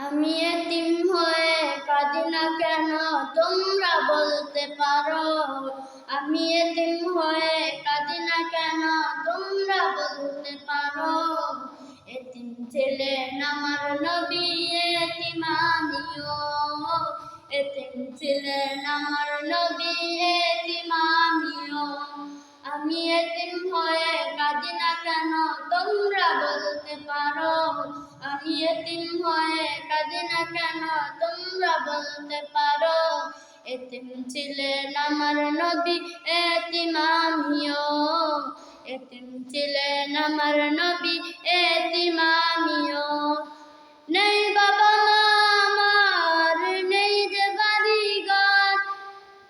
আমি এতিম হয়ে কাঁদি না কেন তোমরা বলতে পারো। আমি এতিম হয়ে কাঁদি না কেন তোমরা বলতে পারো। এতিম ছিলেন আমার নবী এতিম আমিও। এতিম ছিলেন আমার নবী এতিম আমিও। আমি এতিম হয়ে কাঁদি না কেন তোমরা বলতে পারো। আমি এতিম হয়ে কাঁদি না কেন তোমরা বলতে পারো। এতিম ছিলেন আমার নবী এতিম আমিও। এতিম ছিলেন আমার নবী এতিম আমিও। নেই বাবা মা আমার, নেই যে বাড়ি ঘর,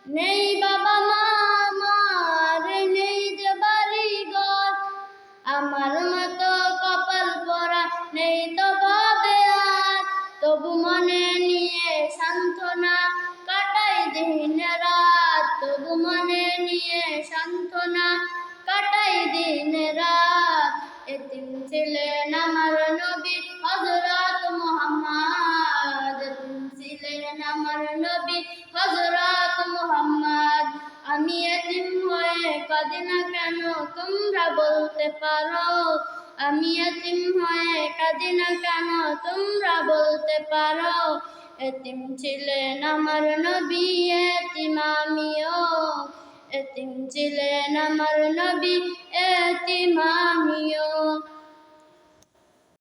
নেই বাবা মা আমার, নেই যে বাড়ি ঘর। আমার মতো কপাল পরা নেই তো ভাবে আর, তবু মনে নিয়ে সান্ত্বনা কাটাই দিন রাত। তবু মনে নিয়ে সান্ত্বনা কাটাই দিন রাত। এতিম ছিলেন আমার নবী হযরত মুহাম্মদ। এতিম ছিলেন আমার নবী হযরত মুহাম্মদ। আমি এতিম হয়ে কাঁদি না কেন তোমরা বলতে পারো। আমি এতিম হয়ে কাঁদি না কেন তোমরা বলতে পারো। এতিম ছিলেন আমার নবী এতিম আমিও। এতিম ছিলেন আমার নবী এতিম আমিও।